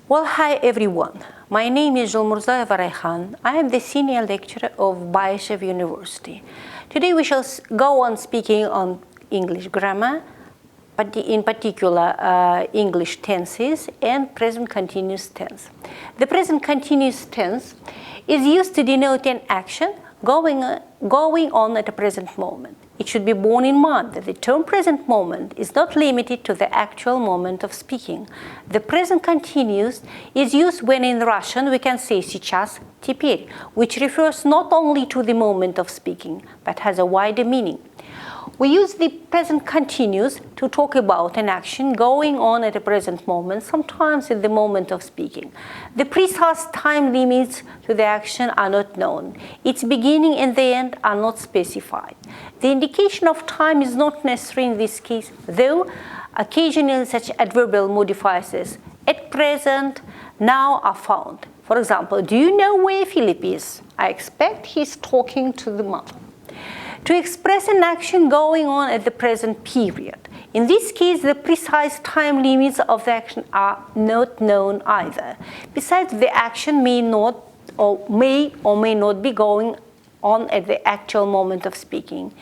Well, hi everyone. My name is Julmurzaeva Rayhan. I am the senior lecturer of Bayeshev University. Today we shall go on speaking on English grammar, but in particular English tenses and present continuous tense. The present continuous tense is used to denote an action going on at a present moment. It should be borne in mind that the term present moment is not limited to the actual moment of speaking. The present continuous is used when in Russian we can say сейчас, теперь, which refers not only to the moment of speaking, but has a wider meaning. We use the present continuous to talk about an action going on at a present moment, sometimes at the moment of speaking. The precise time limits to the action are not known. Its beginning and the end are not specified. The indication of time is not necessary in this case, though occasionally such adverbial modifiers as at present, now are found. For example, do you know where Philip is? I expect he's talking to the mother. To express an action going on at the present period. In this case, the precise time limits of the action are not known either. Besides, the action may or may not be going on at the actual moment of speaking.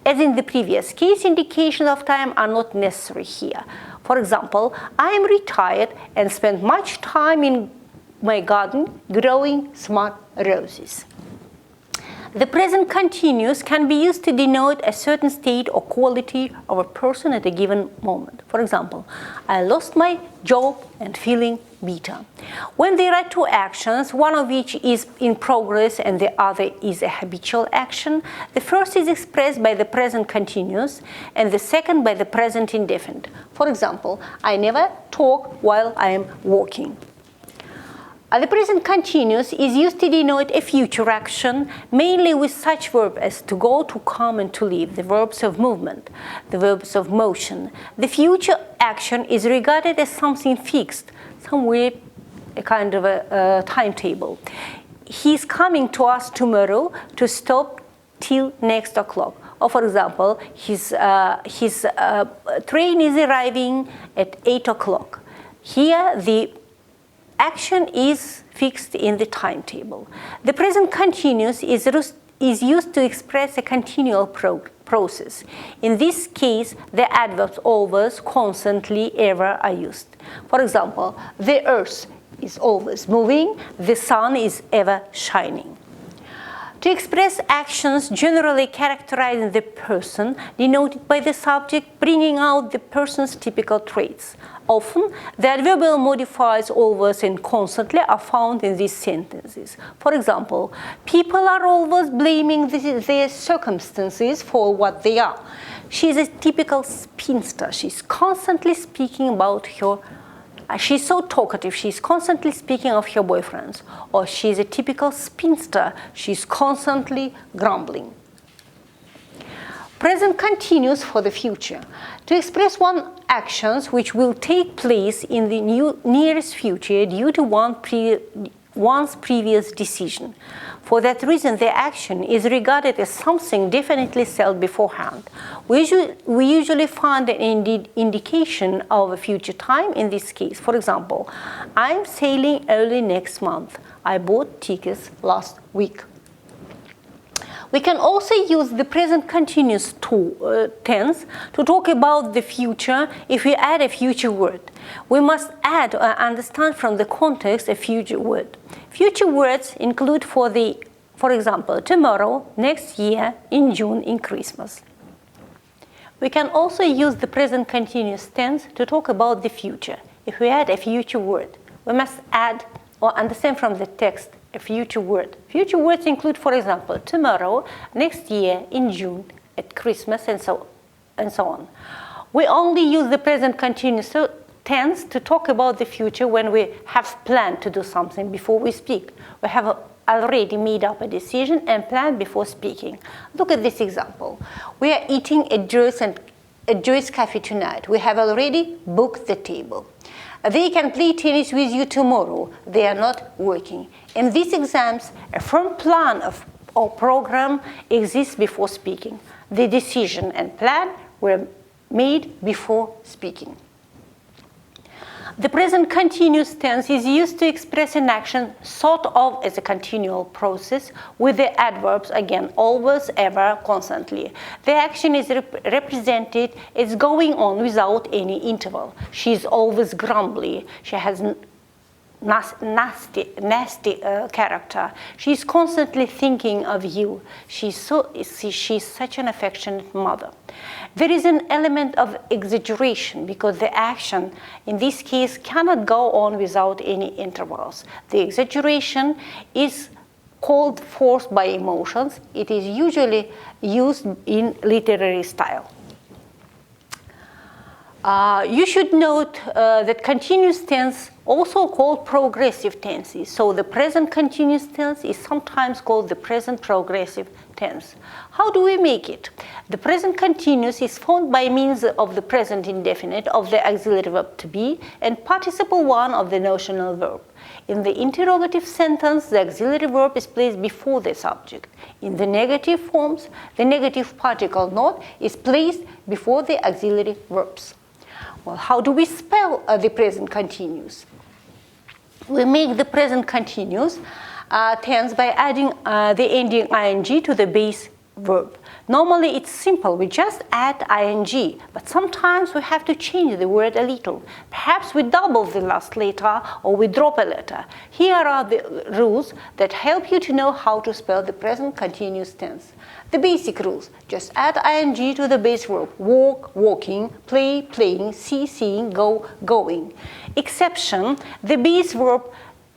As in the previous case, indications of time are not necessary here. For example, I am retired and spend much time in my garden growing smart roses. The present continuous can be used to denote a certain state or quality of a person at a given moment. For example, I lost my job and feeling bitter. When there are two actions, one of which is in progress and the other is a habitual action, the first is expressed by the present continuous and the second by the present indefinite. For example, I never talk while I am walking. The present continuous is used to denote a future action, mainly with such verbs as to go, to come, and to leave, the verbs of movement, the verbs of motion. The future action is regarded as something fixed, somewhere a kind of a timetable. He's coming to us tomorrow to stop till next o'clock. Or for example, his train is arriving at 8 o'clock. Here the action is fixed in the timetable. The present continuous is used to express a continual process. In this case, the adverbs always, constantly, ever are used. For example, the earth is always moving, the sun is ever shining. To express actions generally characterizing the person, denoted by the subject, bringing out the person's typical traits. Often, the adverbial modifiers always and constantly are found in these sentences. For example, people are always blaming their circumstances for what they are. She is a typical spinster. She's constantly speaking about her. She's so talkative, she's constantly speaking of her boyfriends. Or she's a typical spinster, she's constantly grumbling. Present continuous for the future. To express one actions which will take place in the nearest future due to one's previous decision. For that reason, the action is regarded as something definitely said beforehand. We usually find an indication of a future time in this case. For example, I'm sailing early next month. I bought tickets last week. We can also use the present continuous tense to talk about the future if we add a future word. We must add or understand from the context a future word. Future words include for example, tomorrow, next year, in June, in Christmas. We can also use the present continuous tense to talk about the future. If we add a future word, we must add or understand from the text a future word. Future words include, for example, tomorrow, next year, in June, at Christmas, and so on. We only use the present continuous tense to talk about the future when we have planned to do something before we speak. We have already made up a decision and planned before speaking. Look at this example. We are eating at Joy's Cafe tonight. We have already booked the table. They can play tennis with you tomorrow. They are not working. In these exams, a firm plan or program exists before speaking. The decision and plan were made before speaking. The present continuous tense is used to express an action thought of as a continual process with the adverbs, again, always, ever, constantly. The action is represented as going on without any interval. She's always grumbly. She has nasty character. She's constantly thinking of you. She's such an affectionate mother. There is an element of exaggeration because the action in this case cannot go on without any intervals. The exaggeration is called forth by emotions. It is usually used in literary style. You should note that continuous tense also called progressive tenses. So the present continuous tense is sometimes called the present progressive tense. How do we make it? The present continuous is formed by means of the present indefinite of the auxiliary verb to be and participle one of the notional verb. In the interrogative sentence, the auxiliary verb is placed before the subject. In the negative forms, the negative particle not is placed before the auxiliary verbs. Well, how do we spell the present continuous? We make the present continuous tense by adding the ending ing to the base verb. Normally it's simple, we just add ing, but sometimes we have to change the word a little. Perhaps we double the last letter or we drop a letter. Here are the rules that help you to know how to spell the present continuous tense. The basic rules: just add ing to the base verb. Walk, walking, play, playing, see, seeing, go, going. Exception: the base verb,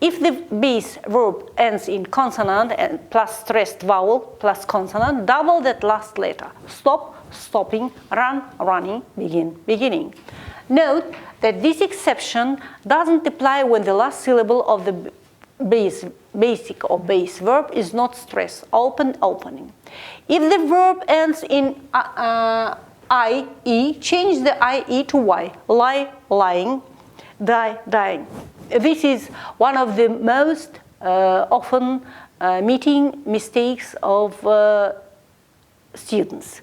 if the base verb ends in consonant and plus stressed vowel plus consonant, double that last letter. Stop, stopping, run, running, begin, beginning. Note that this exception doesn't apply when the last syllable of the basic or base verb is not stressed, open, opening. If the verb ends in IE, change the IE to Y. Lie, lying, die, dying. This is one of the most often meeting mistakes of students.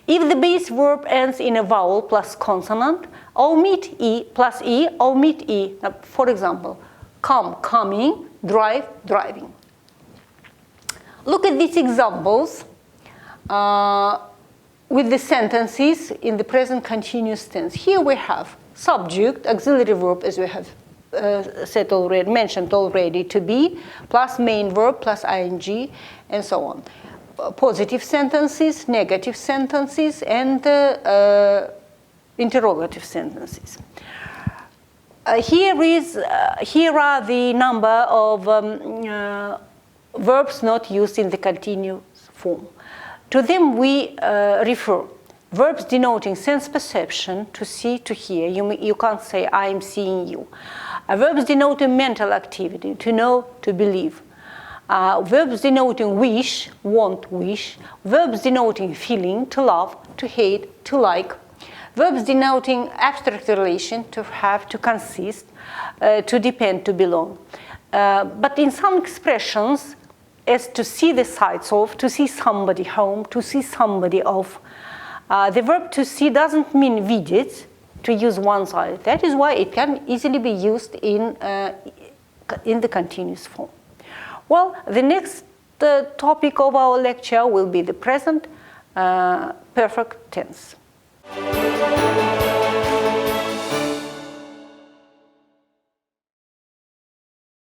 If the base verb ends in a vowel plus consonant, omit E plus E, omit E. Now, for example, come, coming, drive, driving. Look at these examples with the sentences in the present continuous tense. Here we have subject, auxiliary verb, as we have mentioned already, to be, plus main verb, plus ing, and so on. Positive sentences, negative sentences, and interrogative sentences. Here are the number of verbs not used in the continuous form. To them we refer. Verbs denoting sense perception, to see, to hear. You can't say, I am seeing you. Verbs denoting mental activity, to know, to believe. Verbs denoting wish, want, wish. Verbs denoting feeling, to love, to hate, to like. Verbs denoting abstract relation, to have, to consist, to depend, to belong. But in some expressions, as to see the sights of, to see somebody home, to see somebody off, the verb to see doesn't mean видеть, to use one side. That is why it can easily be used in the continuous form. Well, the next topic of our lecture will be the present perfect tense.